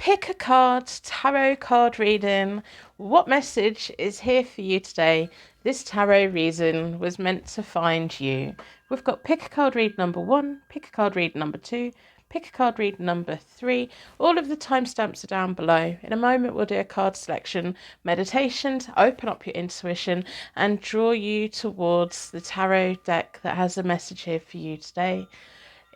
Pick a card, tarot card reading. What message is here for you today? This tarot reading was meant to find you. We've got pick a card read number 1, pick a card read number 2, pick a card read number 3. All of the timestamps are down below. In a moment, we'll do a card selection meditation to open up your intuition and draw you towards the tarot deck that has a message here for you today.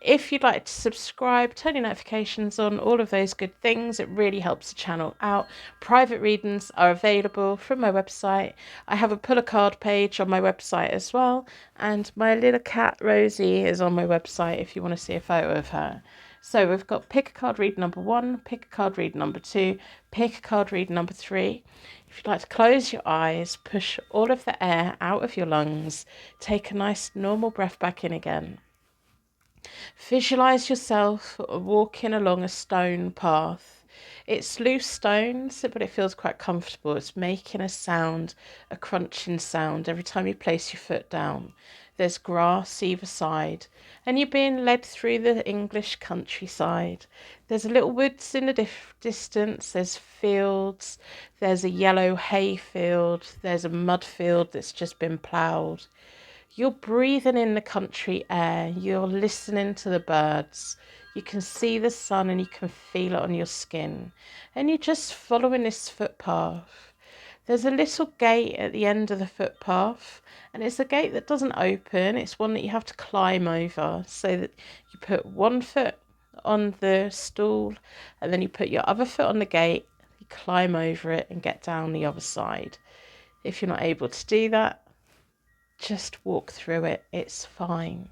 If you'd like to subscribe, turn your notifications on, all of those good things, it really helps the channel out. Private readings are available from my website. I have a pull a card page on my website as well, and my little cat Rosie is on my website if you want to see a photo of her. So we've got pick a card read number 1, pick a card read number 2, pick a card read number 3. If you'd like to close your eyes, push all of the air out of your lungs, take a nice normal breath back in again. Visualize yourself walking along a stone path. It's loose stones, but it feels quite comfortable. It's making a sound, a crunching sound every time you place your foot down. There's grass either side, and you're being led through the English countryside. There's a little woods in the distance, there's fields, there's a yellow hay field, there's a mud field that's just been ploughed. You're breathing in the country air, you're listening to the birds, you can see the sun and you can feel it on your skin, and you're just following this footpath. There's a little gate at the end of the footpath, and it's a gate that doesn't open, it's one that you have to climb over, so that you put one foot on the stool and then you put your other foot on the gate, you climb over it and get down the other side. If you're not able to do that, just walk through it, it's fine.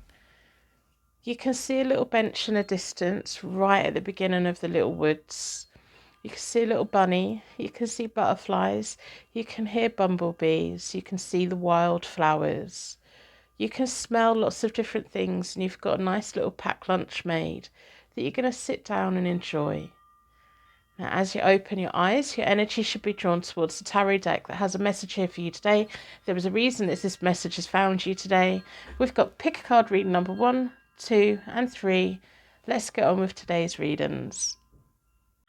You can see a little bench in the distance right at the beginning of the little woods. You can see a little bunny, you can see butterflies, you can hear bumblebees, you can see the wildflowers. You can smell lots of different things, and you've got a nice little packed lunch made that you're going to sit down and enjoy. Now, as you open your eyes, your energy should be drawn towards the tarot deck that has a message here for you today. There was a reason that this message has found you today. We've got pick a card reading number 1, 2, and 3. Let's get on with today's readings.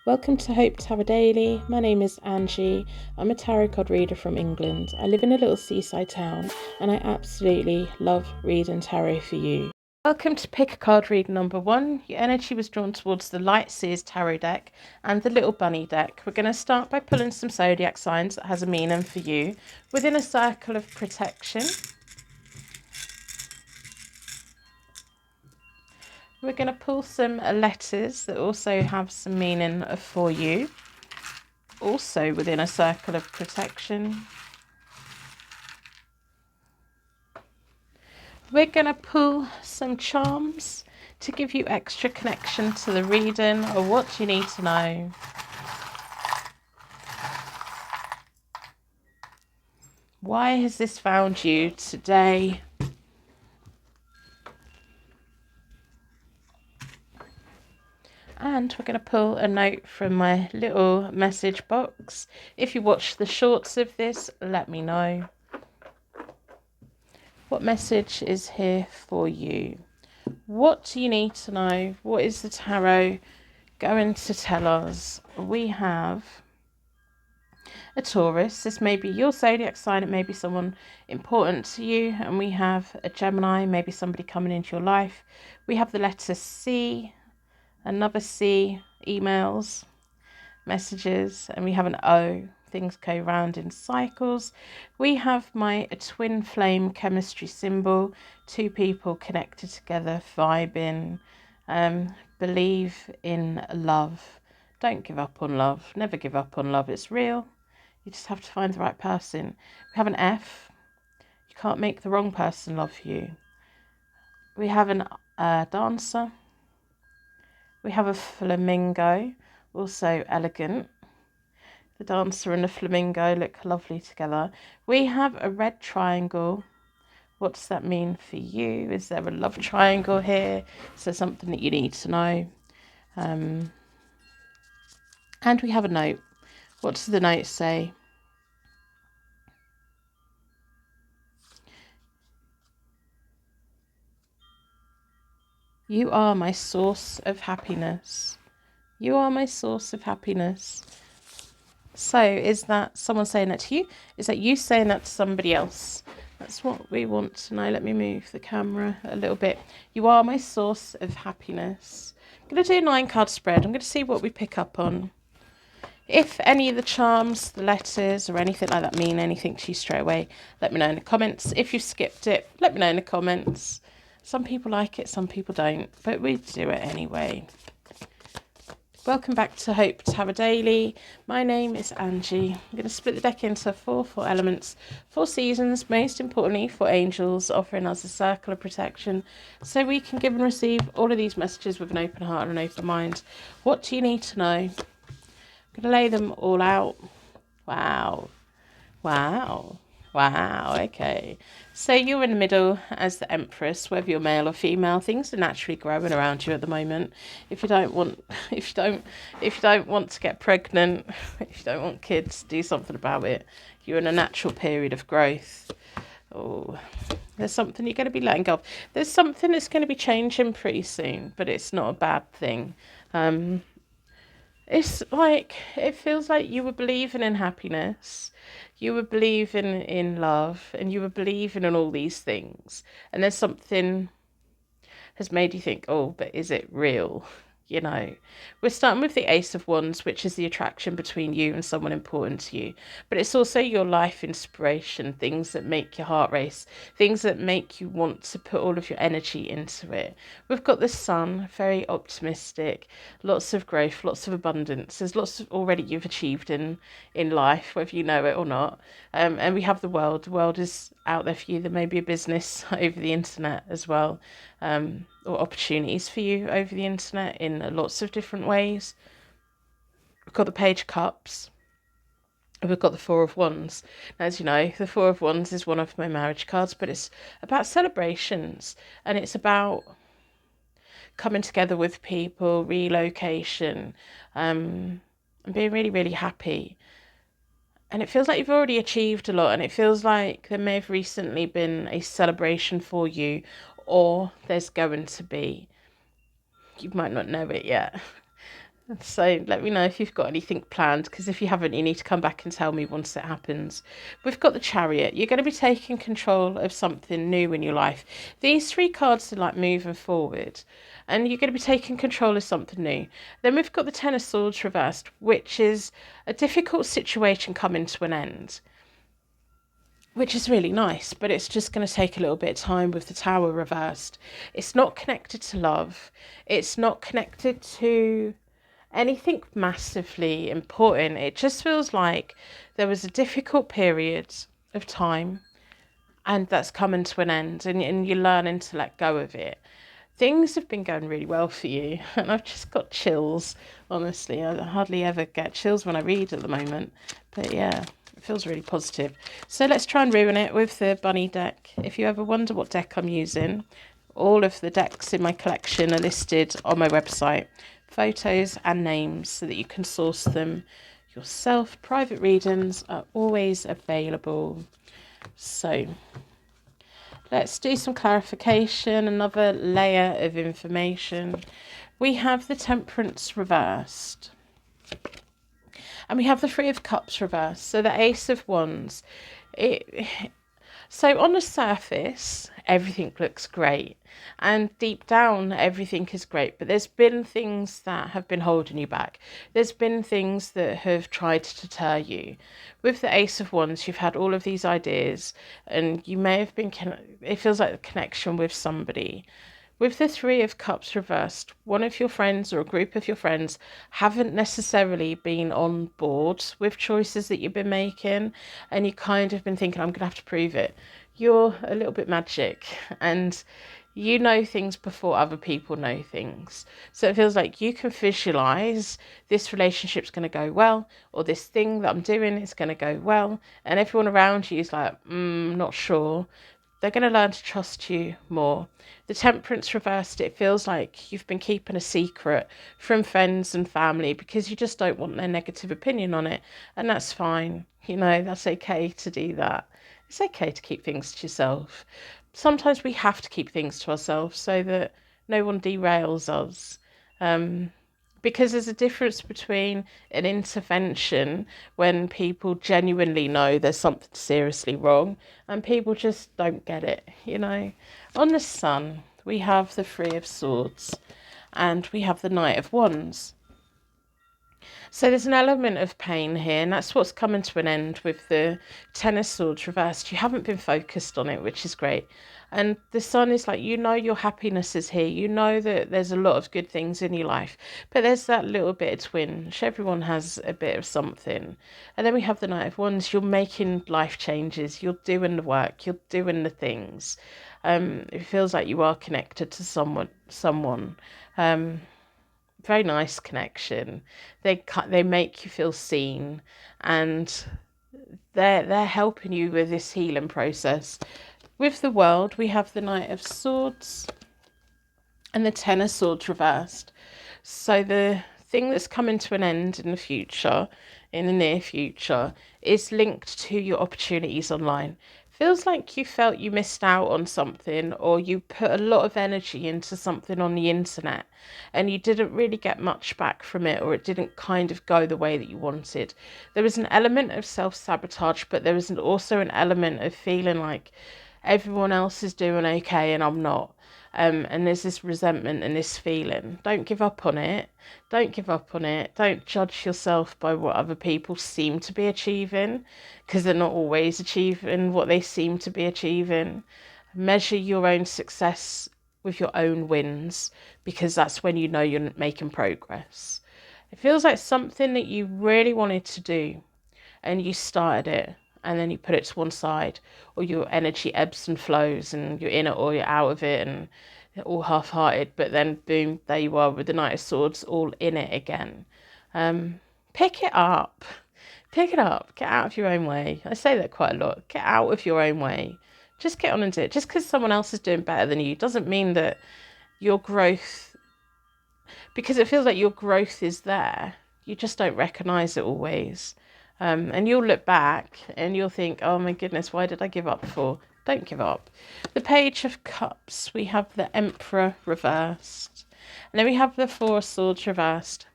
Welcome to Hope Tarot Daily. My name is Angie. I'm a tarot card reader from England. I live in a little seaside town, and I absolutely love reading tarot for you. Welcome to pick a card read number 1. Your energy was drawn towards the Light Seers Tarot deck and the Little Bunny deck. We're going to start by pulling some zodiac signs that has a meaning for you within a circle of protection. We're going to pull some letters that also have some meaning for you, also within a circle of protection. We're going to pull some charms to give you extra connection to the reading or what you need to know. Why has this found you today? And we're going to pull a note from my little message box. If you watch the shorts of this, let me know. What message is here for you? What do you need to know? What is the tarot going to tell us? We have a Taurus. This may be your zodiac sign. It may be someone important to you. And we have a Gemini, maybe somebody coming into your life. We have the letter C, another C, emails, messages, and we have an O. Things go round in cycles. We have my twin flame chemistry symbol, two people connected together, vibing, believe in love. Don't give up on love. Never give up on love. It's real. You just have to find the right person. We have an F. You can't make the wrong person love you. We have an dancer. We have a flamingo, also elegant. The dancer and the flamingo look lovely together. We have a red triangle. What does that mean for you? Is there a love triangle here? Is there something that you need to know? And we have a note. What does the note say? You are my source of happiness. You are my source of happiness. So is that someone saying that to you? Is that you saying that to somebody else? That's what we want to know. Let me move the camera a little bit. You are my source of happiness. I'm going to do a 9-card spread. I'm going to see what we pick up on. If any of the charms, the letters, or anything like that mean anything to you straight away, let me know in the comments. If you've skipped it, let me know in the comments. Some people like it, some people don't, but we do it anyway. Welcome back to Hope to Have a Daily. My name is Angie. I'm going to split the deck into four elements, 4 seasons, most importantly 4 angels, offering us a circle of protection so we can give and receive all of these messages with an open heart and an open mind. What do you need to know? I'm going to lay them all out. Wow. Okay, so you're in the middle as the Empress, whether you're male or female. Things are naturally growing around you at the moment. If you don't want to get pregnant, if you don't want kids, do something about it. You're in a natural period of growth. Oh, there's something you're going to be letting go of. There's something that's going to be changing pretty soon, but it's not a bad thing. It's like, it feels like you were believing in happiness, you were believing in love, and you were believing in all these things. And then something has made you think, oh, but is it real? You know, we're starting with the Ace of Wands, which is the attraction between you and someone important to you. But it's also your life inspiration, things that make your heart race, things that make you want to put all of your energy into it. We've got the Sun, very optimistic, lots of growth, lots of abundance. There's lots of already you've achieved in life, whether you know it or not. And we have the World. The world is out there for you. There may be a business over the internet as well. Or opportunities for you over the internet in lots of different ways. We've got the Page of Cups. We've got the Four of Wands. As you know, the Four of Wands is one of my marriage cards, but it's about celebrations and it's about coming together with people, relocation, and being really, really happy. And it feels like you've already achieved a lot, and it feels like there may have recently been a celebration for you, or there's going to be. You might not know it yet. So let me know if you've got anything planned, because if you haven't, you need to come back and tell me once it happens. We've got the Chariot. You're going to be taking control of something new in your life. These 3 cards are like moving forward, and you're going to be taking control of something new. Then we've got the Ten of Swords reversed, which is a difficult situation coming to an end, which is really nice, but it's just going to take a little bit of time with the Tower reversed. It's not connected to love. It's not connected to anything massively important. It just feels like there was a difficult period of time and that's coming to an end, and you're learning to let go of it. Things have been going really well for you, and I've just got chills. Honestly, I hardly ever get chills when I read at the moment, but yeah, it feels really positive. So let's try and ruin it with the bunny deck. If you ever wonder what deck I'm using, all of the decks in my collection are listed on my website, photos and names, so that you can source them yourself. Private readings are always available. So let's do some clarification, another layer of information. We have the Temperance reversed, and we have the Three of Cups reversed. So the Ace of Wands. So on the surface, everything looks great, and deep down, everything is great. But there's been things that have been holding you back. There's been things that have tried to deter you. With the Ace of Wands, you've had all of these ideas, and you may have been, it feels like a connection with somebody. With the Three of Cups reversed, one of your friends or a group of your friends haven't necessarily been on board with choices that you've been making, and you kind of been thinking, I'm going to have to prove it. You're a little bit magic, and you know things before other people know things. So it feels like you can visualize this relationship's going to go well, or this thing that I'm doing is going to go well, and everyone around you is like, not sure. They're going to learn to trust you more. The Temperance reversed, it feels like you've been keeping a secret from friends and family because you just don't want their negative opinion on it. And that's fine. You know, that's okay to do that. It's okay to keep things to yourself. Sometimes we have to keep things to ourselves so that no one derails us. because there's a difference between an intervention when people genuinely know there's something seriously wrong and people just don't get it, you know. On the Sun, we have the Three of Swords and we have the Knight of Wands. So there's an element of pain here, and that's what's coming to an end with the Ten of Swords reversed. You haven't been focused on it, which is great. And the Sun is like, you know, your happiness is here. You know that there's a lot of good things in your life, but there's that little bit of twinge. Everyone has a bit of something. And then we have the Knight of Wands. You're making life changes. You're doing the work. You're doing the things. It feels like you are connected to someone. Very nice connection. They make you feel seen, and they're helping you with this healing process. With the World, we have the Knight of Swords and the Ten of Swords reversed. So the thing that's coming to an end in the future, in the near future, is linked to your opportunities online. Feels like you felt you missed out on something, or you put a lot of energy into something on the internet and you didn't really get much back from it, or it didn't kind of go the way that you wanted. There was an element of self-sabotage, but there was also an element of feeling like everyone else is doing okay and I'm not. And there's this resentment and this feeling. Don't give up on it. Don't give up on it. Don't judge yourself by what other people seem to be achieving, because they're not always achieving what they seem to be achieving. Measure your own success with your own wins, because that's when you know you're making progress. It feels like something that you really wanted to do and you started it and then you put it to one side, or your energy ebbs and flows and you're in it or you're out of it and all half-hearted, but then boom, there you are with the Knight of Swords all in it again. Pick it up. Pick it up. Get out of your own way. I say that quite a lot. Get out of your own way. Just get on and do it. Just because someone else is doing better than you doesn't mean that your growth, because it feels like your growth is there. You just don't recognise it always. And you'll look back and you'll think, oh my goodness, why did I give up before? Don't give up. The Page of Cups, we have the Emperor reversed. And then we have the Four of Swords reversed.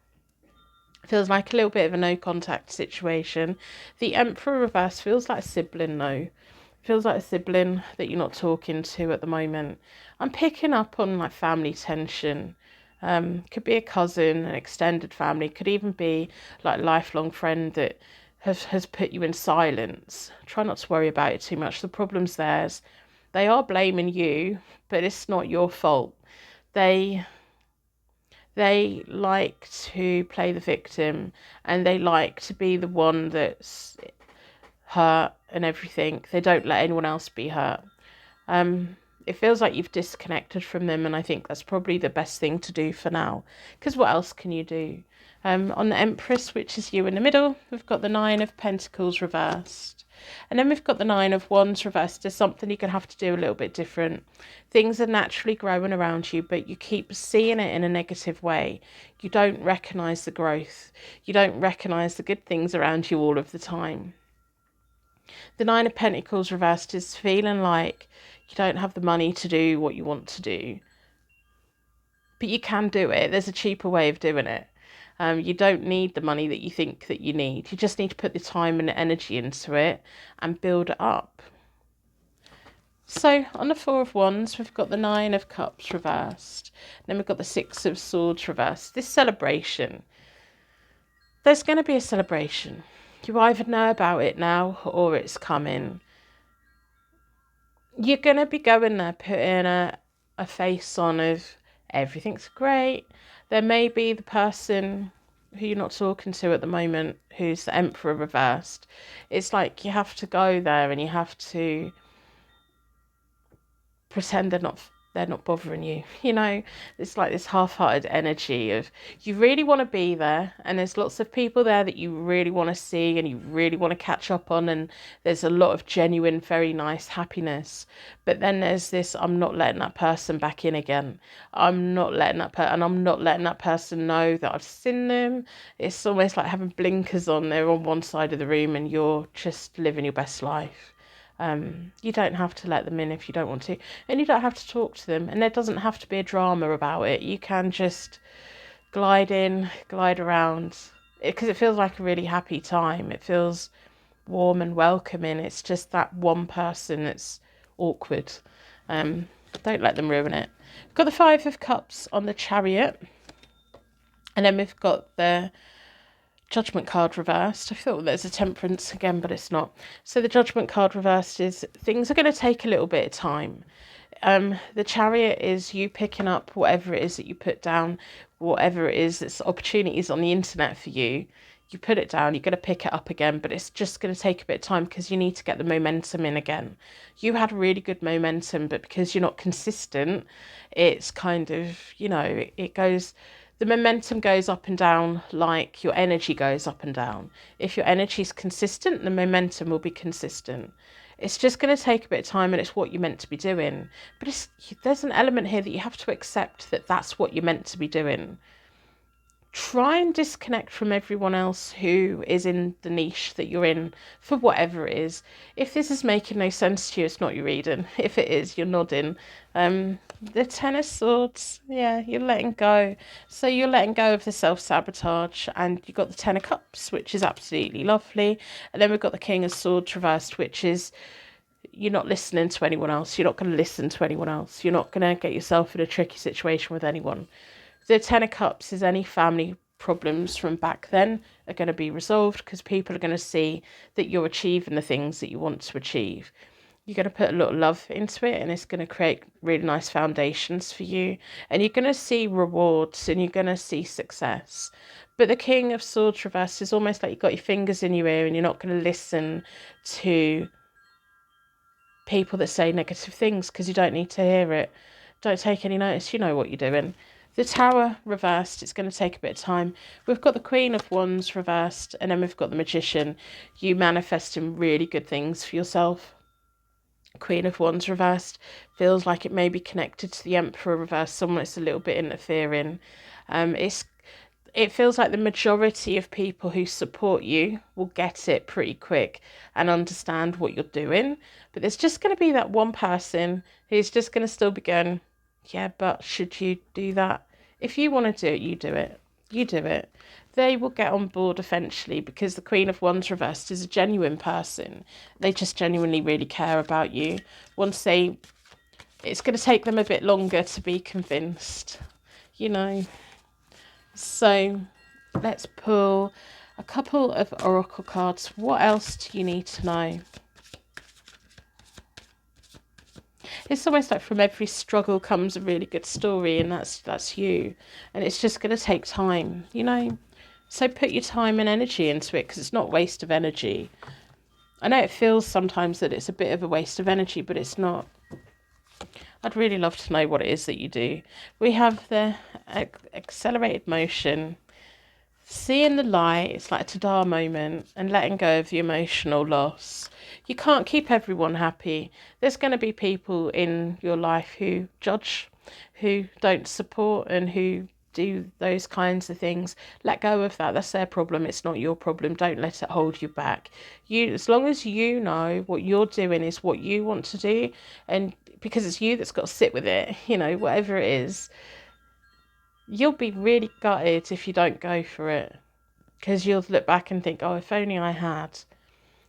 Feels like a little bit of a no contact situation. The Emperor reversed feels like a sibling though. Feels like a sibling that you're not talking to at the moment. I'm picking up on like family tension. Could be a cousin, an extended family, could even be like a lifelong friend that has put you in silence. Try not to worry about it too much. The problem's theirs. They are blaming you, but it's not your fault. They like to play the victim, and they like to be the one that's hurt and everything. They don't let anyone else be hurt. It feels like you've disconnected from them, and I think that's probably the best thing to do for now, because what else can you do? On the Empress, which is you in the middle, we've got the Nine of Pentacles reversed. And then we've got the Nine of Wands reversed. There's something you're going to have to do a little bit different. Things are naturally growing around you, but you keep seeing it in a negative way. You don't recognise the growth. You don't recognise the good things around you all of the time. The Nine of Pentacles reversed is feeling like you don't have the money to do what you want to do. But you can do it. There's a cheaper way of doing it. You don't need the money that you think that you need. You just need to put the time and the energy into it and build it up. So on the Four of Wands, we've got the Nine of Cups reversed. Then we've got the Six of Swords reversed. This celebration. There's going to be a celebration. You either know about it now or it's coming. You're going to be going there putting a face on of everything's great. There may be the person who you're not talking to at the moment who's the Emperor reversed. It's like you have to go there and you have to pretend they're not bothering you. You know, it's like this half-hearted energy of you really want to be there, and there's lots of people there that you really want to see and you really want to catch up on, and there's a lot of genuine, very nice happiness. But then there's this, I'm not letting that person back in again. I'm not letting that person know that I've seen them. It's almost like having blinkers on. They're on one side of the room and you're just living your best life. You don't have to let them in if you don't want to, and you don't have to talk to them, and there doesn't have to be a drama about it. You can just glide in, glide around, because it feels like a really happy time. It feels warm and welcoming. It's just that one person that's awkward. Don't let them ruin it. We've got the Five of Cups on the Chariot, and then we've got the Judgment card reversed. I thought there's a Temperance again, but it's not. So the Judgment card reversed is things are going to take a little bit of time. The Chariot is you picking up whatever it is that you put down, whatever it is that's opportunities on the internet for you. You put it down, you're going to pick it up again, but it's just going to take a bit of time because you need to get the momentum in again. You had really good momentum, but because you're not consistent, it's kind of, it goes, the momentum goes up and down like your energy goes up and down. If your energy is consistent, the momentum will be consistent. It's just going to take a bit of time, and it's what you're meant to be doing. But there's an element here that you have to accept that that's what you're meant to be doing. Try and disconnect from everyone else who is in the niche that you're in for whatever it is. If this is making no sense to you, it's not your reading. If it is, you're nodding. The Ten of Swords, yeah, you're letting go. So you're letting go of the self-sabotage, and you've got the Ten of Cups, which is absolutely lovely. And then we've got the King of Swords reversed, which is you're not listening to anyone else. You're not going to listen to anyone else. You're not going to get yourself in a tricky situation with anyone. The Ten of Cups is any family problems from back then are going to be resolved because people are going to see that you're achieving the things that you want to achieve. You're going to put a lot of love into it, and it's going to create really nice foundations for you. And you're going to see rewards, and you're going to see success. But the King of Swords reversed is almost like you've got your fingers in your ear and you're not going to listen to people that say negative things because you don't need to hear it. Don't take any notice. You know what you're doing. The Tower reversed, it's going to take a bit of time. We've got the Queen of Wands reversed, and then we've got the Magician. You manifesting really good things for yourself. Queen of Wands reversed feels like it may be connected to the Emperor reversed, someone that's a little bit interfering. It feels like the majority of people who support you will get it pretty quick and understand what you're doing. But there's just going to be that one person who's just going to still be going, yeah, but should you do that? If you want to do it, you do it. You do it. They will get on board eventually because the Queen of Wands reversed is a genuine person. They just genuinely really care about you. It's going to take them a bit longer to be convinced, So let's pull a couple of oracle cards. What else do you need to know? It's almost like from every struggle comes a really good story, and that's you. And it's just going to take time, So put your time and energy into it because it's not waste of energy. I know it feels sometimes that it's a bit of a waste of energy, but it's not. I'd really love to know what it is that you do. We have the accelerated motion. Seeing the light, it's like a ta-da moment, and letting go of the emotional loss. You can't keep everyone happy. There's going to be people in your life who judge, who don't support, and who do those kinds of things. Let go of that. That's their problem. It's not your problem. Don't let it hold you back. As long as you know what you're doing is what you want to do, and because it's you that's got to sit with it, whatever it is, you'll be really gutted if you don't go for it, because you'll look back and think, oh, if only I had.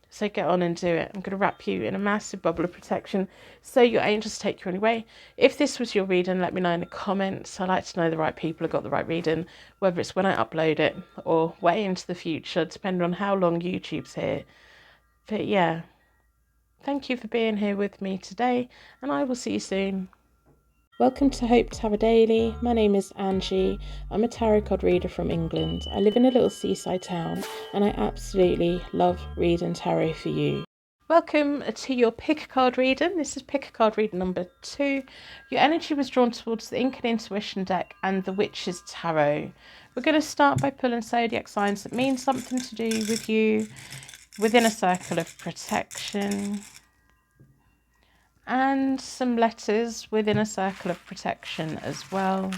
So get on and do it. I'm going to wrap you in a massive bubble of protection so your angels take you on your way. If this was your reading, let me know in the comments. I like to know the right people have got the right reading, whether it's when I upload it or way into the future, depending on how long YouTube's here. But yeah, thank you for being here with me today, and I will see you soon. Welcome to Hope Tarot Daily. My name is Angie. I'm a tarot card reader from England. I live in a little seaside town, and I absolutely love reading tarot for you. Welcome to your pick a card reading. This is pick a card reading number 2. Your energy was drawn towards the Ink and Intuition deck and the Witch's Tarot. We're going to start by pulling zodiac signs that mean something to do with you within a circle of protection, and some letters within a circle of protection as well.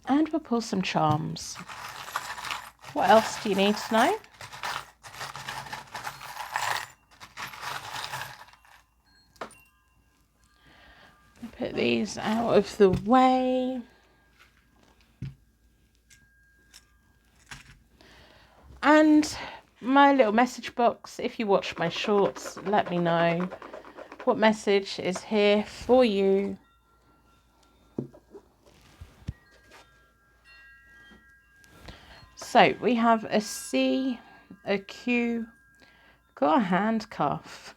And we'll pull some charms. What else do you need to know? these out of the way. And my little message box, if you watch my shorts, let me know what message is here for you. So we have a C, a Q, got a handcuff.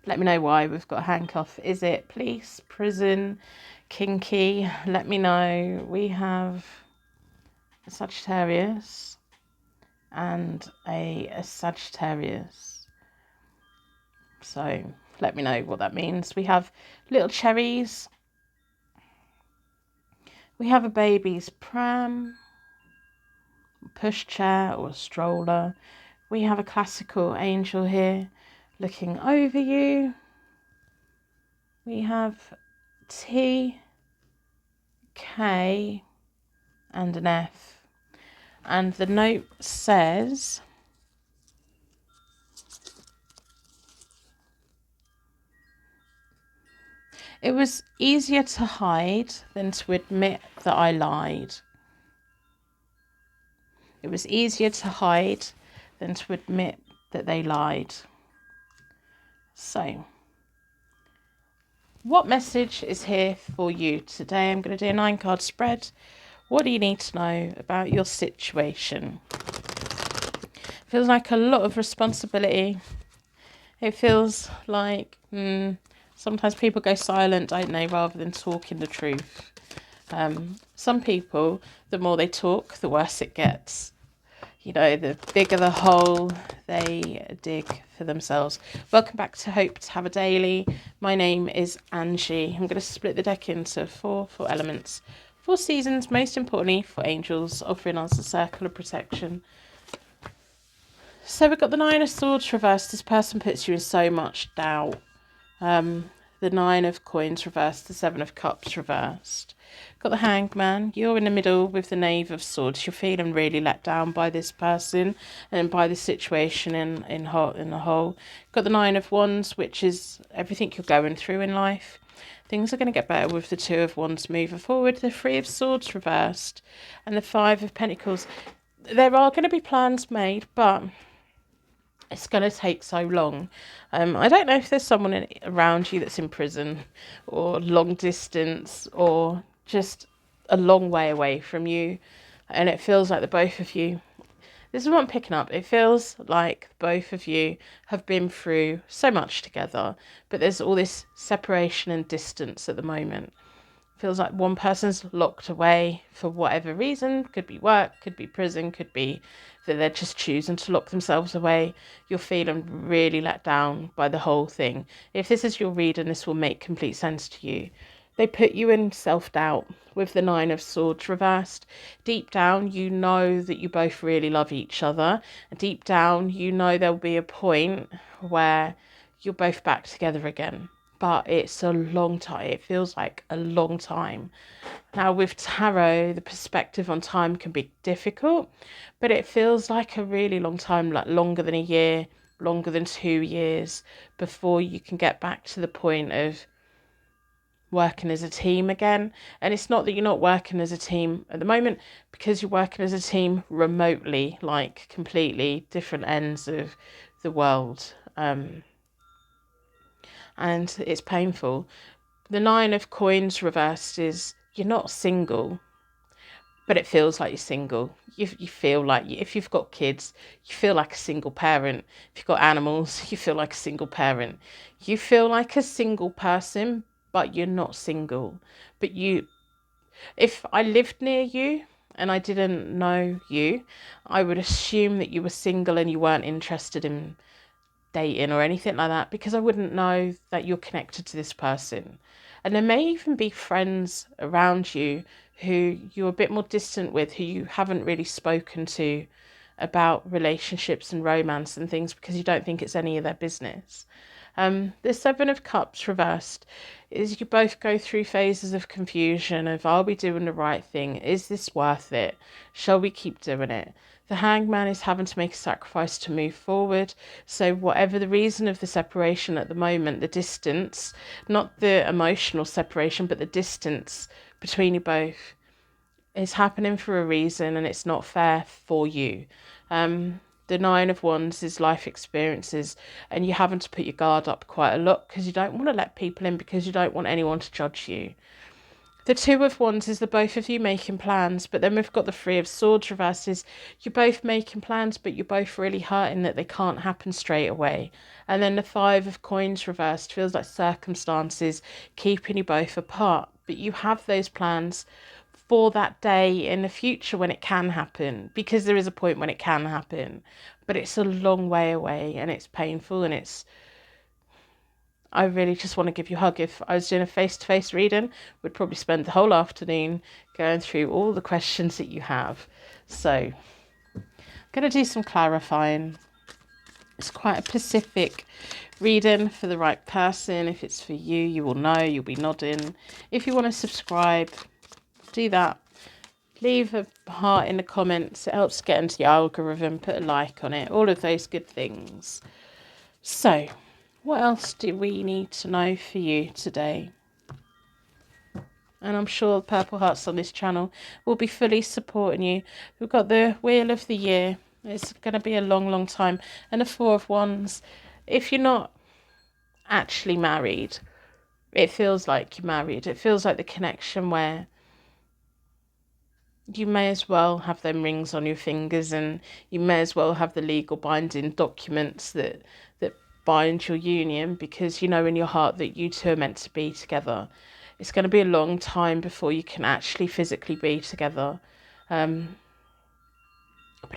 Let me know why we've got a handcuff. Is it police, prison, kinky? Let me know. We have a Sagittarius and a Sagittarius. So let me know what that means. We have little cherries. We have a baby's pram, pushchair or a stroller. We have a classical angel here looking over you. We have T, K and an F. And the note says, it was easier to hide than to admit that I lied. It was easier to hide than to admit that they lied. So, what message is here for you today? I'm going to do a 9-card spread. What do you need to know about your situation? Feels like a lot of responsibility. It feels like sometimes people go silent, don't they, rather than talking the truth. Some people, the more they talk, the worse it gets. You know, the bigger the hole they dig for themselves. Welcome back to Hope to Have a Daily. My name is Angie. I'm going to split the deck into four elements, 4 seasons, most importantly for angels, offering us a circle of protection. So we've got the 9 of Swords reversed. This person puts you in so much doubt. The 9 of Coins reversed, the 7 of Cups reversed. Got the Hanged Man. You're in the middle with the Knave of Swords. You're feeling really let down by this person and by the situation in the whole. Got the 9 of Wands, which is everything you're going through in life. Things are going to get better with the 2 of Wands moving forward. The 3 of Swords reversed and the 5 of Pentacles. There are going to be plans made, but it's going to take so long. I don't know if there's someone around you that's in prison or long distance or just a long way away from you. And it feels like the both of you, this is what I'm picking up. It feels like both of you have been through so much together, but there's all this separation and distance at the moment. Feels like one person's locked away for whatever reason. Could be work, could be prison, could be that they're just choosing to lock themselves away. You're feeling really let down by the whole thing. If this is your reading, this will make complete sense to you. They put you in self-doubt with the 9 of Swords reversed. Deep down, you know that you both really love each other. And deep down, you know there'll be a point where you're both back together again. But it's a long time. It feels like a long time. Now with tarot, the perspective on time can be difficult, but it feels like a really long time, like longer than a year, longer than 2 years before you can get back to the point of working as a team again. And it's not that you're not working as a team at the moment, because you're working as a team remotely, like completely different ends of the world. And it's painful. The 9 of Coins reversed is you're not single, but it feels like you're single. You feel like, if you've got kids, you feel like a single parent. If you've got animals, you feel like a single parent. You feel like a single person, but you're not single. But if I lived near you and I didn't know you, I would assume that you were single and you weren't interested in dating or anything like that, because I wouldn't know that you're connected to this person. And there may even be friends around you who you're a bit more distant with, who you haven't really spoken to about relationships and romance and things, because you don't think it's any of their business. The 7 of Cups reversed is you both go through phases of confusion of, are we doing the right thing? Is this worth it? Shall we keep doing it? The Hangman is having to make a sacrifice to move forward. So whatever the reason of the separation at the moment, the distance, not the emotional separation, but the distance between you both is happening for a reason, and it's not fair for you. The Nine of Wands is life experiences, and you're having to put your guard up quite a lot because you don't want to let people in, because you don't want anyone to judge you. The Two of Wands is the both of you making plans, but then we've got the Three of Swords reverses. You're both making plans, but you're both really hurting that they can't happen straight away. And then the Five of Coins reversed feels like circumstances keeping you both apart, but you have those plans for that day in the future when it can happen, because there is a point when it can happen, but it's a long way away and it's painful, and I really just want to give you a hug. If I was doing a face-to-face reading, we'd probably spend the whole afternoon going through all the questions that you have. So I'm going to do some clarifying. It's quite a specific reading for the right person. If it's for you, you will know, you'll be nodding. If you want to subscribe, do that. Leave a heart in the comments. It helps get into the algorithm. Put a like on it. All of those good things. So, what else do we need to know for you today? And I'm sure the Purple Hearts on this channel will be fully supporting you. We've got the Wheel of the Year. It's going to be a long, long time. And the Four of Wands. If you're not actually married, it feels like you're married. It feels like the connection where you may as well have them rings on your fingers, and you may as well have the legal binding documents that bind your union, because you know in your heart that you two are meant to be together. It's going to be a long time before you can actually physically be together. But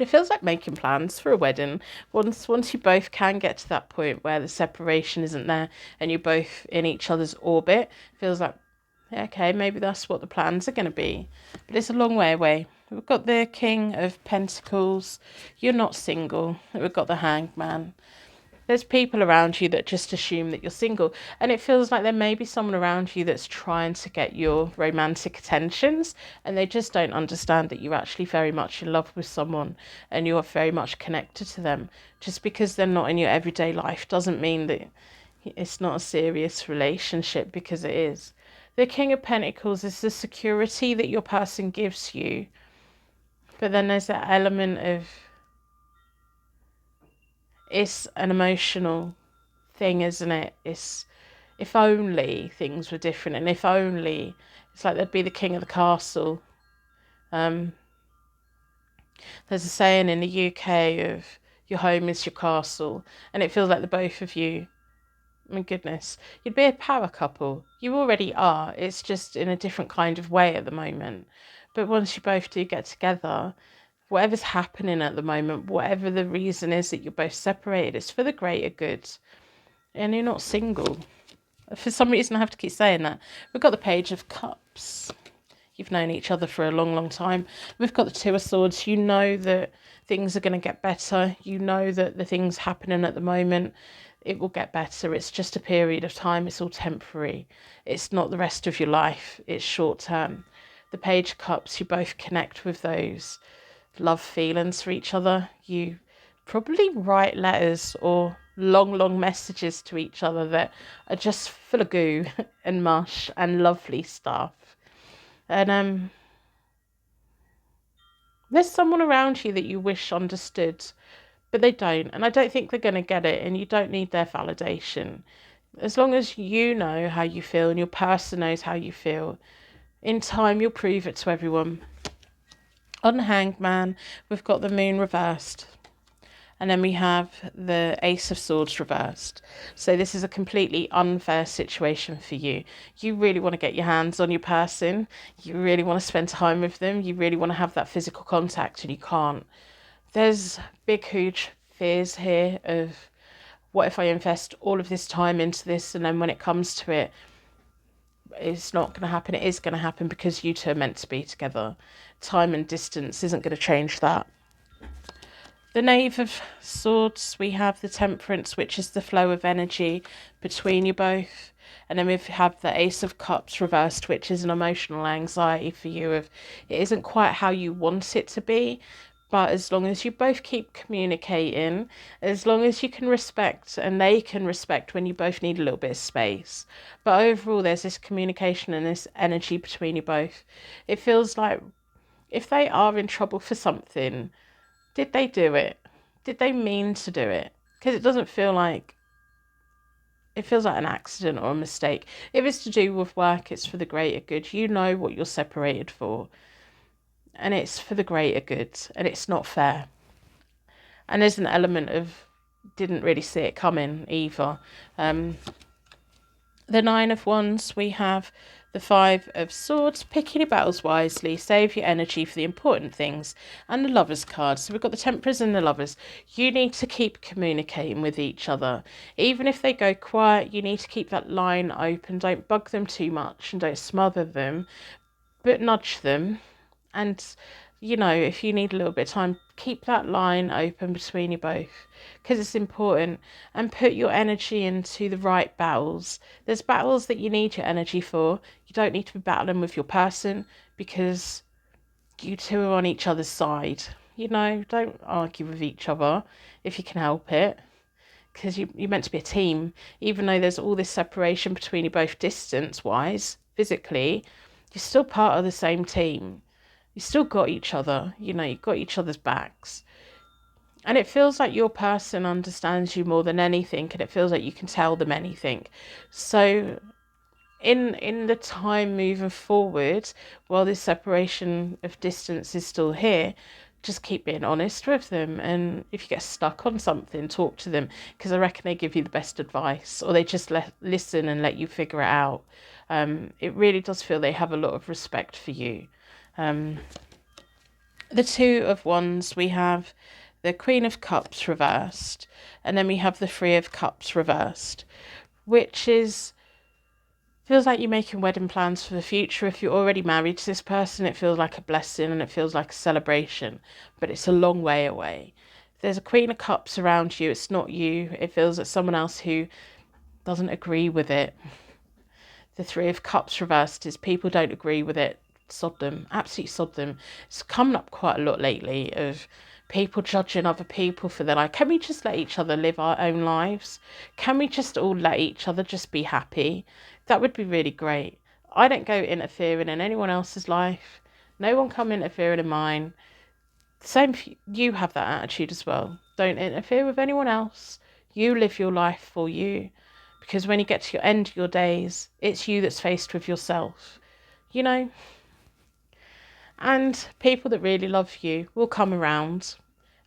it feels like making plans for a wedding. Once you both can get to that point where the separation isn't there and you're both in each other's orbit, it feels like, yeah, okay, maybe that's what the plans are going to be. But it's a long way away. We've got the King of Pentacles. You're not single. We've got the Hanged Man. There's people around you that just assume that you're single, and it feels like there may be someone around you that's trying to get your romantic attentions, and they just don't understand that you're actually very much in love with someone and you're very much connected to them. Just because they're not in your everyday life doesn't mean that it's not a serious relationship, because it is. The King of Pentacles is the security that your person gives you, but then there's that element of, it's an emotional thing, isn't it? It's, if only things were different, and if only, it's like there'd be the king of the castle. There's a saying in the UK of your home is your castle, and it feels like the both of you, my goodness, you'd be a power couple. You already are. It's just in a different kind of way at the moment. But once you both do get together, whatever's happening at the moment, whatever the reason is that you're both separated, it's for the greater good. And you're not single. For some reason, I have to keep saying that. We've got the Page of Cups. You've known each other for a long, long time. We've got the Two of Swords. You know that things are going to get better. You know that the things happening at the moment, it will get better. It's just a period of time. It's all temporary. It's not the rest of your life. It's short term. The Page of Cups, you both connect with those love feelings for each other. You probably write letters or long messages to each other that are just full of goo and mush and lovely stuff. And there's someone around you that you wish understood, but they don't, and I don't think they're going to get it, and you don't need their validation. As long as you know how you feel and your person knows how you feel, in time you'll prove it to everyone. On the Hanged Man, we've got the Moon reversed. And then we have the Ace of Swords reversed. So this is a completely unfair situation for you. You really want to get your hands on your person. You really want to spend time with them. You really want to have that physical contact, and you can't. There's big, huge fears here of, what if I invest all of this time into this, and then when it comes to it, it's not going to happen. It is going to happen because you two are meant to be together. Time and distance isn't going to change that. The Knave of Swords, we have the Temperance, which is the flow of energy between you both. And then we have the Ace of Cups reversed, which is an emotional anxiety for you of, it isn't quite how you want it to be, But as long as you both keep communicating, as long as you can respect and they can respect when you both need a little bit of space. But overall, there's this communication and this energy between you both. It feels like if they are in trouble for something, did they do it? Did they mean to do it? Because it doesn't feel like, it feels like an accident or a mistake. If it's to do with work, it's for the greater good. You know what you're separated for, and it's for the greater good, and it's not fair. And there's an element of didn't really see it coming either. The Nine of Wands, we have the Five of Swords, picking your battles wisely, save your energy for the important things, and the Lovers card. So we've got the Temperance and the Lovers. You need to keep communicating with each other. Even if they go quiet, you need to keep that line open. Don't bug them too much and don't smother them, but nudge them. And, you know, if you need a little bit of time, keep that line open between you both because it's important, and put your energy into the right battles. There's battles that you need your energy for. You don't need to be battling with your person because you two are on each other's side. You know, don't argue with each other if you can help it, because you're meant to be a team. Even though there's all this separation between you both distance-wise, physically, you're still part of the same team. You still got each other, you know, you've got each other's backs. And it feels like your person understands you more than anything, and it feels like you can tell them anything. So in the time moving forward, while this separation of distance is still here, just keep being honest with them. And if you get stuck on something, talk to them, because I reckon they give you the best advice, or they just listen and let you figure it out. It really does feel they have a lot of respect for you. The Two of Wands, we have the Queen of Cups reversed, and then we have the Three of Cups reversed, which feels like you're making wedding plans for the future. If you're already married to this person, it feels like a blessing and it feels like a celebration, but it's a long way away. There's a Queen of Cups around you. It's not you. It feels like someone else who doesn't agree with it. The Three of Cups reversed is people don't agree with it. Sod them. Absolutely sod them. It's coming up quite a lot lately of people judging other people for their life. Can we just let each other live our own lives? Can we just all let each other just be happy? That would be really great. I don't go interfering in anyone else's life. No one come interfering in mine. Same if you have that attitude as well. Don't interfere with anyone else. You live your life for you. Because when you get to your end of your days, it's you that's faced with yourself. You know? And people that really love you will come around.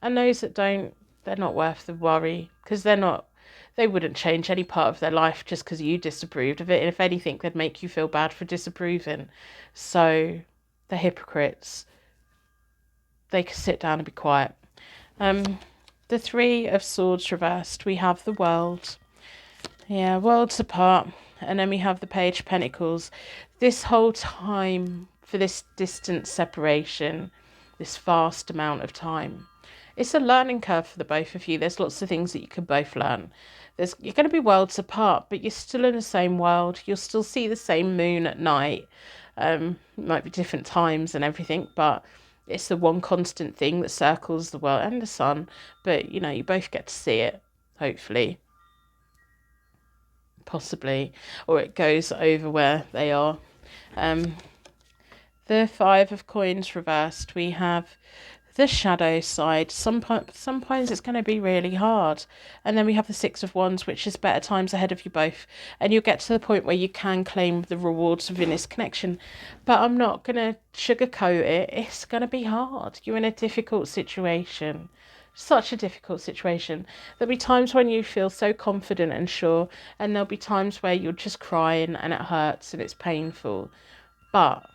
And those that don't, they're not worth the worry. Because they wouldn't change any part of their life just because you disapproved of it. And if anything, they'd make you feel bad for disapproving. So, they're hypocrites. They can sit down and be quiet. The Three of Swords reversed, we have the World. Yeah, worlds apart. And then we have the Page of Pentacles. This whole time, for this distant separation, this vast amount of time, it's a learning curve for the both of you. There's lots of things that you can both learn. You're going to be worlds apart, but you're still in the same world. You'll still see the same moon at night. Might be different times and everything, but it's the one constant thing that circles the world and the sun. But, you know, you both get to see it, hopefully. Possibly. Or it goes over where they are. The Five of Coins reversed, we have the shadow side. Sometimes it's going to be really hard. And then we have the Six of Wands, which is better times ahead of you both. And you'll get to the point where you can claim the rewards within this connection. But I'm not going to sugarcoat it. It's going to be hard. You're in a difficult situation. Such a difficult situation. There'll be times when you feel so confident and sure. And there'll be times where you're just crying and it hurts and it's painful. But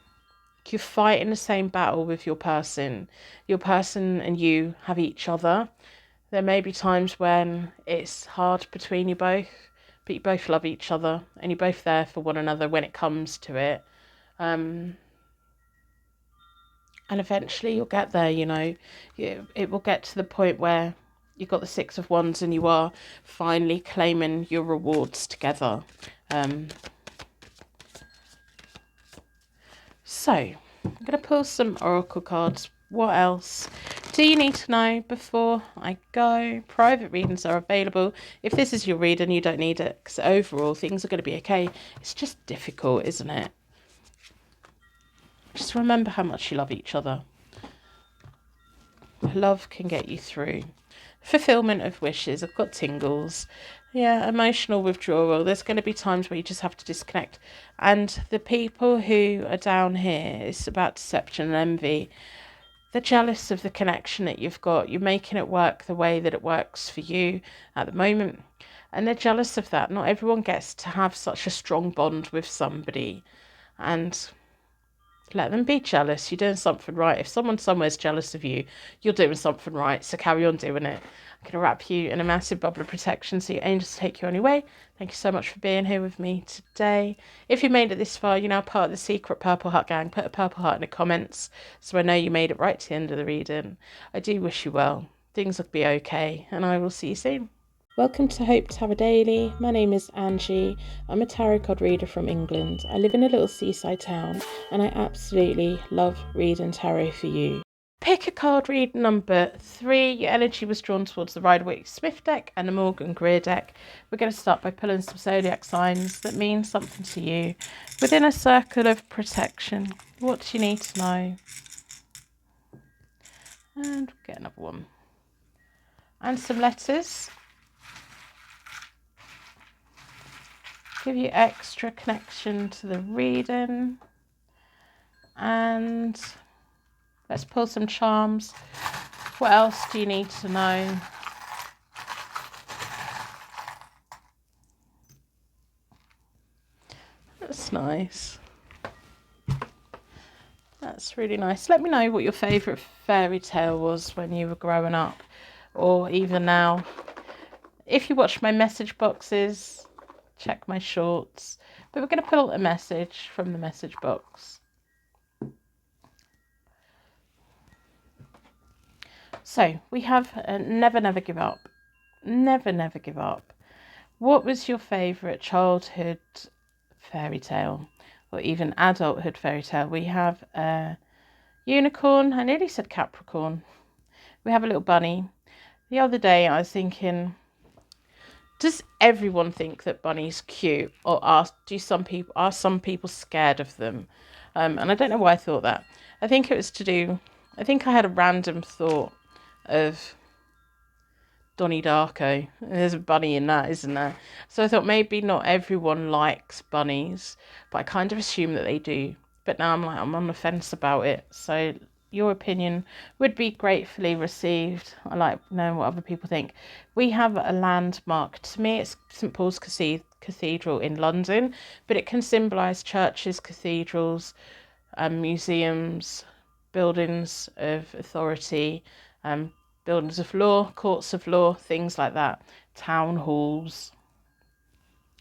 you're fighting the same battle with your person. Your person and you have each other. There may be times when it's hard between you both, but you both love each other and you're both there for one another when it comes to it. And eventually you'll get there, you know. It will get to the point where you've got the Six of Wands and you are finally claiming your rewards together. So, I'm going to pull some oracle cards. What else do you need to know before I go? Private readings are available. If this is your reading, you don't need it, because overall things are going to be okay. It's just difficult, isn't it? Just remember how much you love each other. Love can get you through. Fulfillment of wishes. I've got tingles. Yeah, emotional withdrawal. There's going to be times where you just have to disconnect. And the people who are down here, it's about deception and envy. They're jealous of the connection that you've got. You're making it work the way that it works for you at the moment. And they're jealous of that. Not everyone gets to have such a strong bond with somebody. And let them be jealous. You're doing something right. If someone somewhere's jealous of you, you're doing something right. So carry on doing it. I'm going to wrap you in a massive bubble of protection so your angels take you on your way. Thank you so much for being here with me today. If you made it this far, you're now part of the secret Purple Heart gang. Put a purple heart in the comments so I know you made it right to the end of the reading. I do wish you well. Things will be okay. And I will see you soon. Welcome to Hope Tarot Daily. My name is Angie. I'm a tarot card reader from England. I live in a little seaside town and I absolutely love reading tarot for you. Pick a card read number 3. Your energy was drawn towards the Rider-Waite-Smith deck and the Morgan Greer deck. We're going to start by pulling some zodiac signs that mean something to you within a circle of protection. What do you need to know? And get another one. And some letters. Give you extra connection to the reading. And let's pull some charms. What else do you need to know? That's nice. That's really nice. Let me know what your favourite fairy tale was when you were growing up, or even now. If you watch my message boxes, check my shorts. But we're going to pull a message from the message box. So we have never, never give up. Never, never give up. What was your favourite childhood fairy tale or even adulthood fairy tale? We have a unicorn. I nearly said Capricorn. We have a little bunny. The other day I was thinking, does everyone think that bunnies cute, or are some people scared of them? And I don't know why I thought that. I think I had a random thought of Donnie Darko. There's a bunny in that, isn't there? So I thought maybe not everyone likes bunnies, but I kind of assume that they do. But now I'm on the fence about it. So your opinion would be gratefully received. I like knowing what other people think. We have a landmark. To me, it's St Paul's Cathedral in London, but it can symbolise churches, cathedrals, museums, buildings of authority, buildings of law, courts of law, things like that, town halls,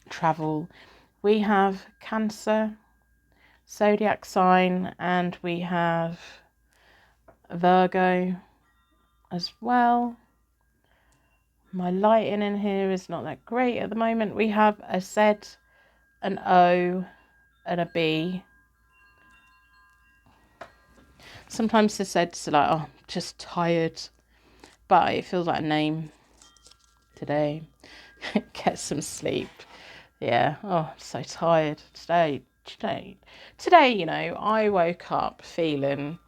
travel. We have Cancer, zodiac sign, and we have Virgo as well. My lighting in here is not that great at the moment. We have a Z, an O, and a B. Sometimes the Z's are like, oh, just tired. But it feels like a name today. Get some sleep. Yeah. Oh, I'm so tired today. You know, I woke up feeling,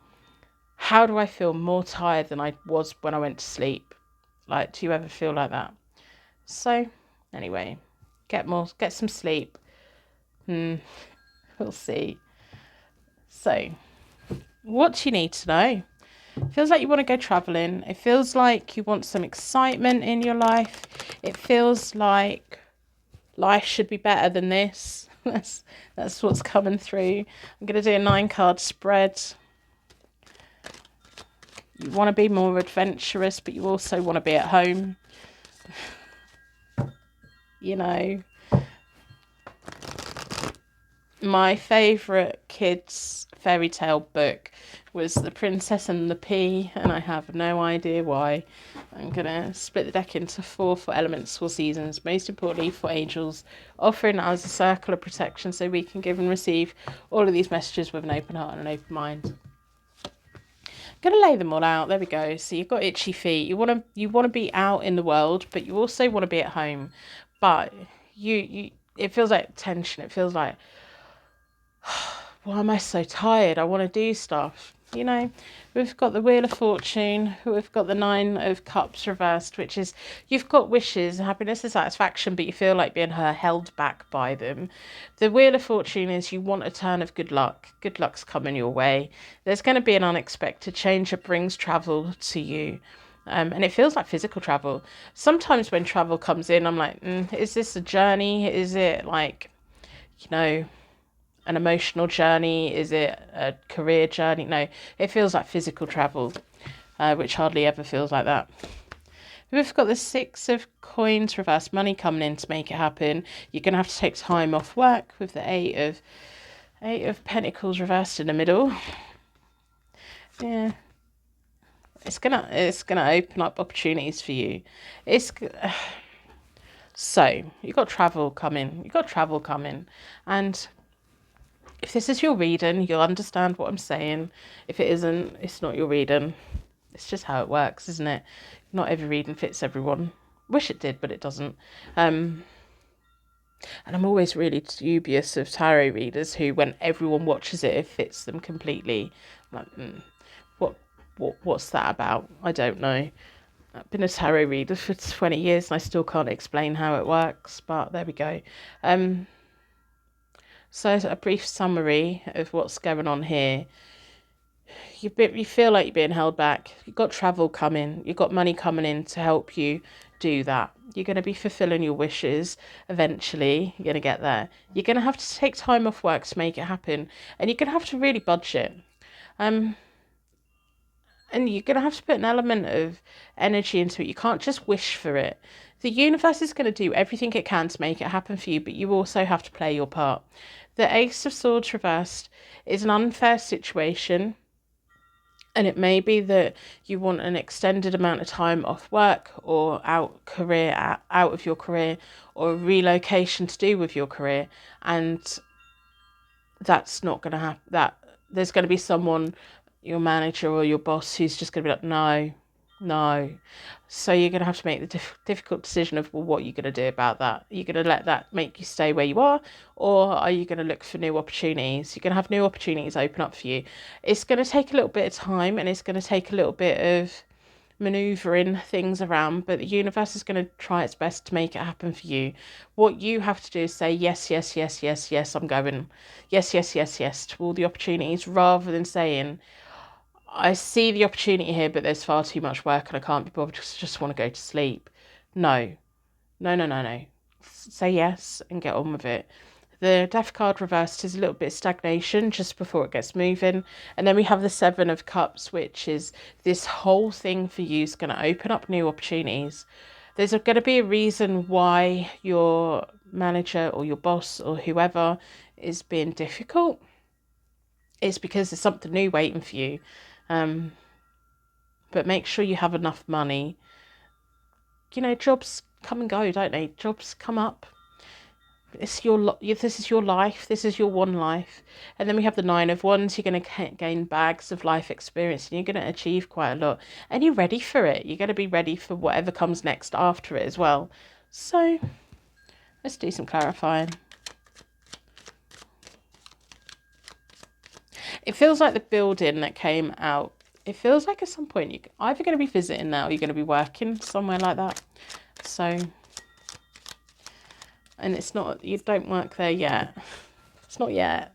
how do I feel more tired than I was when I went to sleep? Like, do you ever feel like that? So, anyway, get some sleep. We'll see. So, what do you need to know? It feels like you want to go travelling. It feels like you want some excitement in your life. It feels like life should be better than this. That's what's coming through. I'm going to do a 9-card spread. You want to be more adventurous, but you also want to be at home. You know. My favourite kids' fairy tale book was The Princess and the Pea, and I have no idea why. I'm going to split the deck into 4 for elements, 4 seasons, most importantly for angels, offering us a circle of protection so we can give and receive all of these messages with an open heart and an open mind. Gonna lay them all out. There we go. So you've got itchy feet. You wanna be out in the world, but you also want to be at home. But you it feels like tension. It feels like, why am I so tired? I want to do stuff. We've got the Wheel of Fortune, we've got the Nine of Cups reversed, which is you've got wishes, happiness and satisfaction, but you feel like being held back by them. The Wheel of Fortune is you want a turn of good luck. Good luck's coming your way. There's going to be an unexpected change that brings travel to you. And it feels like physical travel. Sometimes when travel comes in, I'm like, is this a journey? Is it like, you know, an emotional journey? Is it a career journey? No, it feels like physical travel, which hardly ever feels like that. We've got the Six of Coins reversed, money coming in to make it happen. You're going to have to take time off work with the Eight of Pentacles reversed in the middle. Yeah. It's gonna open up opportunities for you. So you've got travel coming. And if this is your reading, you'll understand what I'm saying. If it isn't, it's not your reading. It's just how it works, isn't it? Not every reading fits everyone. Wish it did, but it doesn't. And I'm always really dubious of tarot readers who, when everyone watches it, it fits them completely. Like, what's that about? I don't know. I've been a tarot reader for 20 years and I still can't explain how it works, but there we go. So a brief summary of what's going on here. You feel like you're being held back. You've got travel coming. You've got money coming in to help you do that. You're going to be fulfilling your wishes eventually. You're going to get there. You're going to have to take time off work to make it happen. And you're going to have to really budget. And you're going to have to put an element of energy into it. You can't just wish for it. The universe is going to do everything it can to make it happen for you, but you also have to play your part. The Ace of Swords reversed is an unfair situation. And it may be that you want an extended amount of time off work or out of your career, or a relocation to do with your career. And that's not going to happen. There's going to be someone, your manager or your boss, who's just going to be like, no. So you're going to have to make the difficult decision of, well, what you're going to do about that. Are you going to let that make you stay where you are, or are you going to look for new opportunities? You're going to have new opportunities open up for you. It's going to take a little bit of time, and it's going to take a little bit of maneuvering things around, but the universe is going to try its best to make it happen for you. What you have to do is say yes, yes, yes, yes, yes, I'm going. Yes, yes, yes, yes to all the opportunities, rather than saying, I see the opportunity here, but there's far too much work and I can't be bothered because I just want to go to sleep. No. Say yes and get on with it. The Death card reversed is a little bit of stagnation just before it gets moving. And then we have the Seven of Cups, which is this whole thing for you is going to open up new opportunities. There's going to be a reason why your manager or your boss or whoever is being difficult. It's because there's something new waiting for you. But make sure you have enough money. Jobs come and go, don't they? Jobs come up. This is your life. This is your one life. And then we have the Nine of Wands. You're going to gain bags of life experience, and you're going to achieve quite a lot. And you're ready for it. You're going to be ready for whatever comes next after it as well. So let's do some clarifying. It feels like the building that came out. It feels like at some point you're either going to be visiting now or you're going to be working somewhere like that. So, and it's not, you don't work there yet. It's not yet.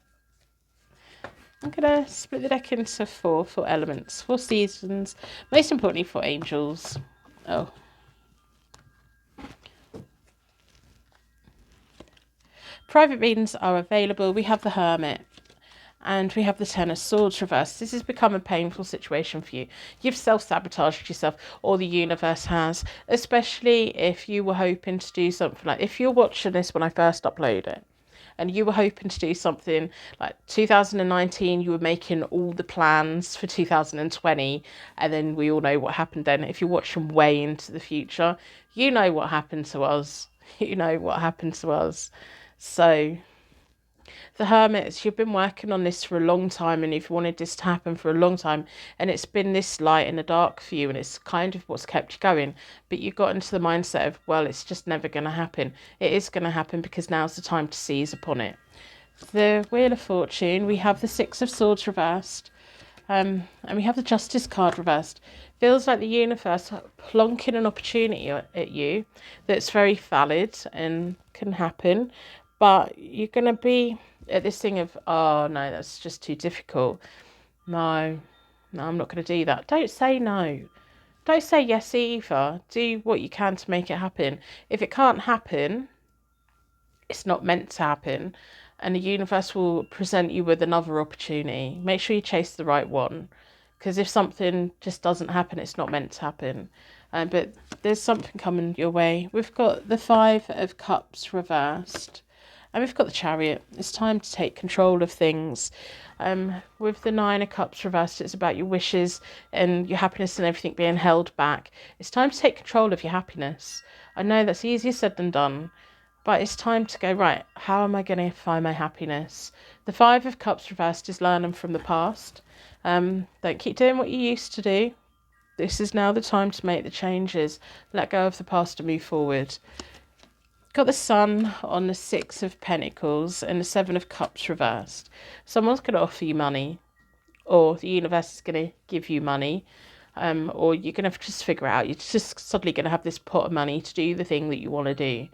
I'm going to split the deck into four elements, 4 seasons, most importantly 4 angels. Oh. Private readings are available. We have the Hermit. And we have the Ten of Swords reversed. This has become a painful situation for you. You've self-sabotaged yourself, or the universe has, especially if you were hoping to do something like, if you're watching this when I first upload it, and you were hoping to do something like 2019, you were making all the plans for 2020, and then we all know what happened then. If you're watching way into the future, you know what happened to us. So The Hermits, you've been working on this for a long time and you've wanted this to happen for a long time, and it's been this light in the dark for you, and it's kind of what's kept you going. But you got into the mindset of, well, it's just never going to happen. It is going to happen because now's the time to seize upon it. The Wheel of Fortune, we have the Six of Swords reversed. And we have the Justice card reversed. Feels like the universe plonking an opportunity at you that's very valid and can happen, but you're going to be at this thing of, oh no, that's just too difficult. No, I'm not going to do that. Don't say no. Don't say yes either. Do what you can to make it happen. If it can't happen, it's not meant to happen, and the universe will present you with another opportunity. Make sure you chase the right one, because if something just doesn't happen, it's not meant to happen. But there's something coming your way. We've got the Five of Cups reversed, and we've got the Chariot. It's time to take control of things. With the Nine of Cups reversed, it's about your wishes and your happiness and everything being held back. It's time to take control of your happiness. I know that's easier said than done, but it's time to go, right, how am I going to find my happiness? The Five of Cups reversed is learning from the past. Don't keep doing what you used to do. This is now the time to make the changes. Let go of the past and move forward. Got the Sun on the Six of Pentacles and the Seven of Cups reversed. Someone's going to offer you money, or the universe is going to give you money. Or you're going to just figure it out. You're just suddenly going to have this pot of money to do the thing that you want to do.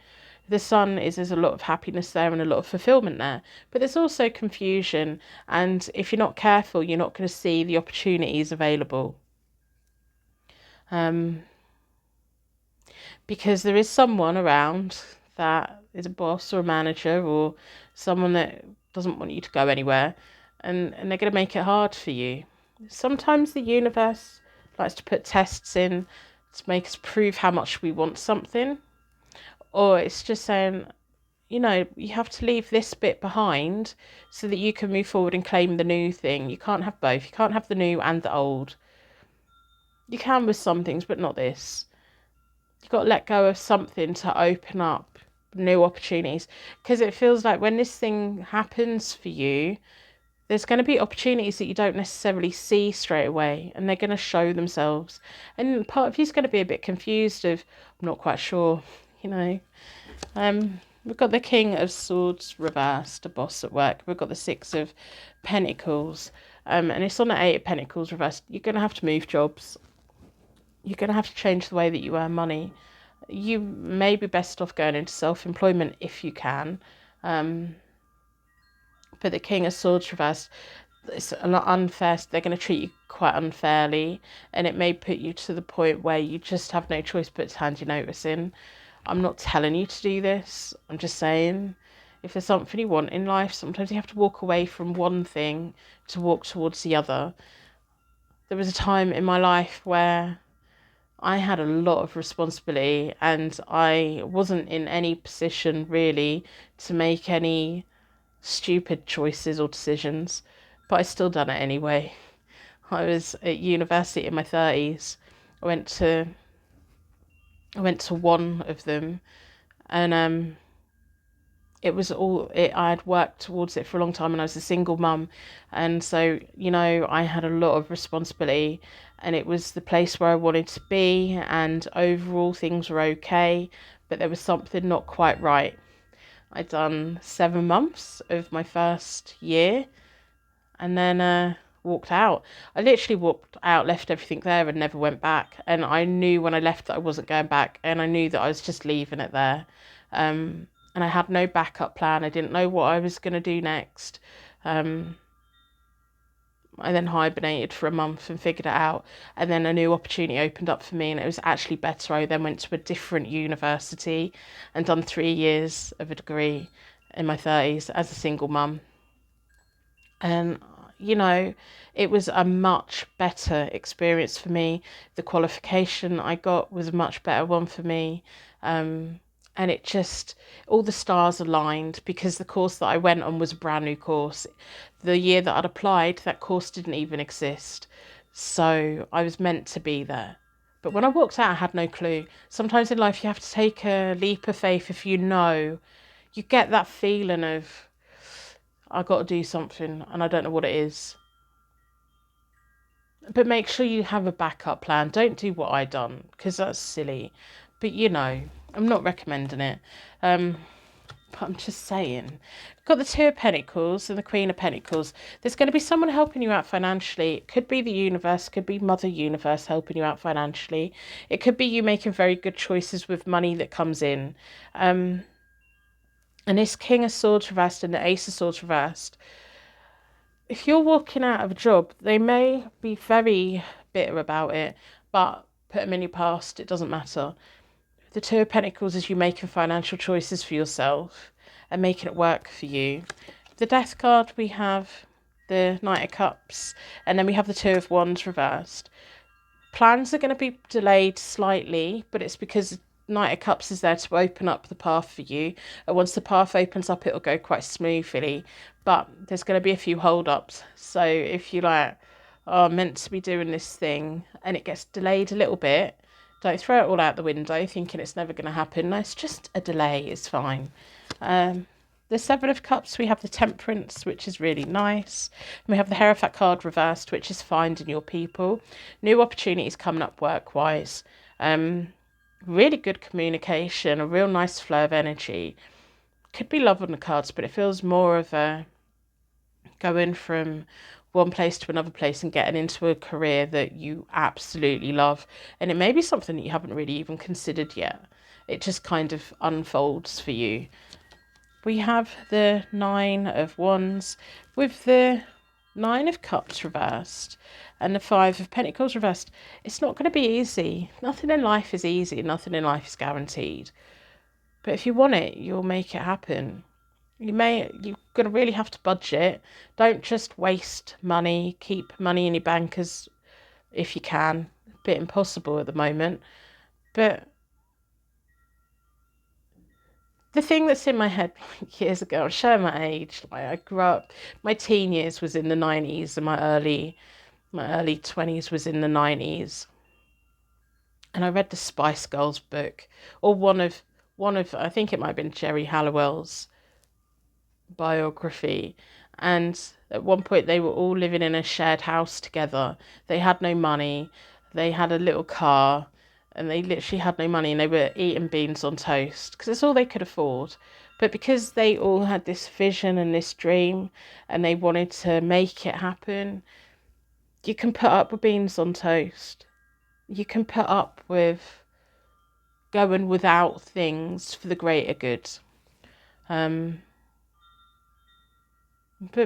The Sun there's a lot of happiness there and a lot of fulfillment there, but there's also confusion, and if you're not careful, you're not going to see the opportunities available. Because there is someone around that is a boss or a manager or someone that doesn't want you to go anywhere, and they're going to make it hard for you. Sometimes the universe likes to put tests in to make us prove how much we want something. Or it's just saying, you have to leave this bit behind so that you can move forward and claim the new thing. You can't have both. You can't have the new and the old. You can with some things, but not this. You've got to let go of something to open up new opportunities. Because it feels like when this thing happens for you, there's going to be opportunities that you don't necessarily see straight away, and they're going to show themselves. And part of you's going to be a bit confused of, I'm not quite sure. We've got the King of Swords reversed, a boss at work. We've got the Six of Pentacles, and it's on the Eight of Pentacles reversed. You're going to have to move jobs. You're going to have to change the way that you earn money. You may be best off going into self-employment if you can. But the King of Swords reversed, it's a lot unfair. They're going to treat you quite unfairly, and it may put you to the point where you just have no choice but to hand your notice in. I'm not telling you to do this. I'm just saying, if there's something you want in life, sometimes you have to walk away from one thing to walk towards the other. There was a time in my life where I had a lot of responsibility and I wasn't in any position really to make any stupid choices or decisions, but I still done it anyway. I was at university in my 30s. I went to one of them, and I had worked towards it for a long time, and I was a single mum, and so I had a lot of responsibility, and it was the place where I wanted to be, and overall things were okay, but there was something not quite right. I'd done 7 months of my first year, and then walked out. I literally walked out, left everything there and never went back. And I knew when I left that I wasn't going back, and I knew that I was just leaving it there. And I had no backup plan. I didn't know what I was going to do next. I then hibernated for a month and figured it out. And then a new opportunity opened up for me, and it was actually better. I then went to a different university and done 3 years of a degree in my 30s as a single mum. And it was a much better experience for me. The qualification I got was a much better one for me. And it just, all the stars aligned, because the course that I went on was a brand new course. The year that I'd applied, that course didn't even exist. So I was meant to be there. But when I walked out, I had no clue. Sometimes in life, you have to take a leap of faith if you get that feeling of, I got to do something and I don't know what it is. But make sure you have a backup plan. Don't do what I done, because that's silly. But I'm not recommending it. But I'm just saying. Got the Two of Pentacles and the Queen of Pentacles. There's going to be someone helping you out financially. It could be the universe, could be Mother Universe helping you out financially. It could be you making very good choices with money that comes in. And this King of Swords reversed and the Ace of Swords reversed. If you're walking out of a job, they may be very bitter about it, but put them in your past, it doesn't matter. The Two of Pentacles is you making financial choices for yourself and making it work for you. The Death card, we have the Knight of Cups, and then we have the Two of Wands reversed. Plans are going to be delayed slightly, but it's because Knight of Cups is there to open up the path for you. And once the path opens up, it'll go quite smoothly. But there's going to be a few hold-ups. So if you are meant to be doing this thing and it gets delayed a little bit, don't throw it all out the window thinking it's never going to happen. No, it's just a delay. It's fine. The Seven of Cups, we have the Temperance, which is really nice. And we have the Hierophant card reversed, which is finding your people. New opportunities coming up work-wise. Really good communication, a real nice flow of energy. Could be love on the cards, but it feels more of a going from one place to another place and getting into a career that you absolutely love. And it may be something that you haven't really even considered yet. It just kind of unfolds for you. We have the Nine of Wands with the Nine of Cups reversed and the Five of Pentacles reversed. It's not going to be easy. Nothing in life is easy. Nothing in life is guaranteed. But if you want it, you'll make it happen. You're going to really have to budget. Don't just waste money. Keep money in your bank if you can. A bit impossible at the moment. But the thing that's in my head years ago, I'll show my age. I grew up, my teen years was in the 90s and my early 20s was in the 90s. And I read the Spice Girls book, or one of I think it might have been Geri Halliwell's biography. And at one point they were all living in a shared house together. They had no money. They had a little car. And they literally had no money, and they were eating beans on toast because it's all they could afford. But because they all had this vision and this dream and they wanted to make it happen, you can put up with beans on toast. You can put up with going without things for the greater good. But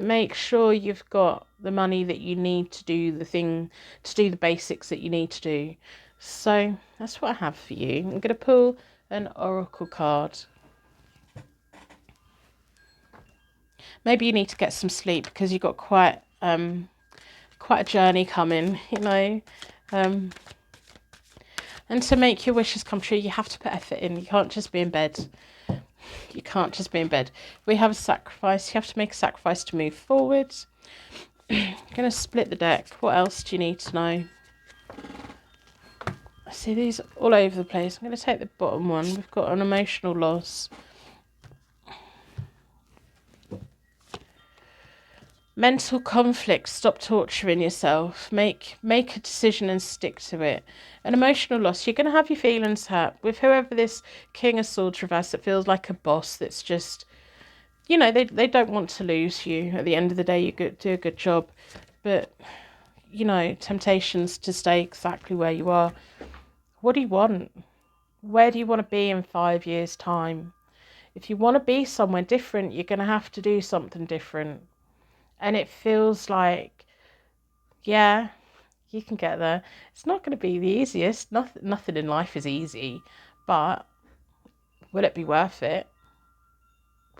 make sure you've got the money that you need to do the basics that you need to do. So that's what I have for you. I'm going to pull an oracle card. Maybe you need to get some sleep because you've got quite a journey coming, And to make your wishes come true, you have to put effort in. You can't just be in bed. You can't just be in bed. We have a sacrifice. You have to make a sacrifice to move forward. I'm going to split the deck. What else do you need to know? I see these all over the place. I'm going to take the bottom one. We've got an emotional loss. Mental conflict. Stop torturing yourself. Make a decision and stick to it. An emotional loss. You're going to have your feelings hurt with whoever this King of Swords reverse that feels like a boss that's just, they don't want to lose you. At the end of the day, you do a good job. But, temptations to stay exactly where you are. What do you want? Where do you want to be in 5 years' time? If you want to be somewhere different, you're going to have to do something different. And it feels like, yeah, you can get there. It's not going to be the easiest. Nothing in life is easy. But will it be worth it?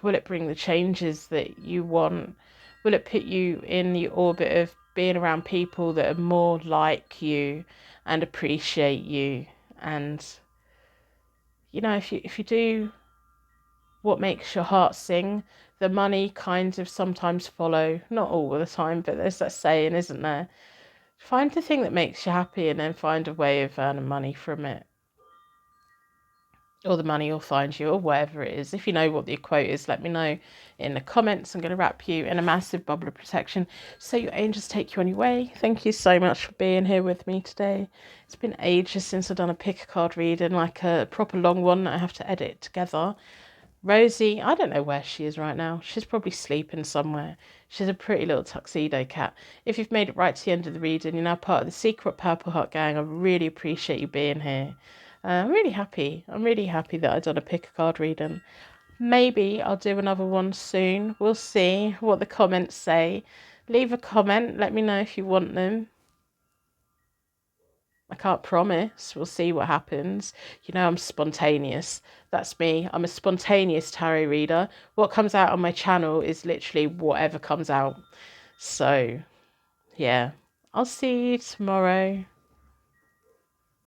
Will it bring the changes that you want? Will it put you in the orbit of being around people that are more like you and appreciate you? And, if you do what makes your heart sing, the money kind of sometimes follow. Not all the time, but there's that saying, isn't there? Find the thing that makes you happy and then find a way of earning money from it. or the money will find you, or whatever it is. If you know what the quote is, let me know in the comments. I'm going to wrap you in a massive bubble of protection so your angels take you on your way. Thank you so much for being here with me today. It's been ages since I've done a pick a card reading, like a proper long one that I have to edit together. Rosie, I don't know where she is right now. She's probably sleeping somewhere. She's a pretty little tuxedo cat. If you've made it right to the end of the reading, you're now part of the secret Purple Heart gang. I really appreciate you being here. I'm really happy. I'm really happy that I've done a pick a card reading. Maybe I'll do another one soon. We'll see what the comments say. Leave a comment. Let me know if you want them. I can't promise. We'll see what happens. You know, I'm spontaneous. That's me. I'm a spontaneous tarot reader. What comes out on my channel is literally whatever comes out. So, yeah. I'll see you tomorrow.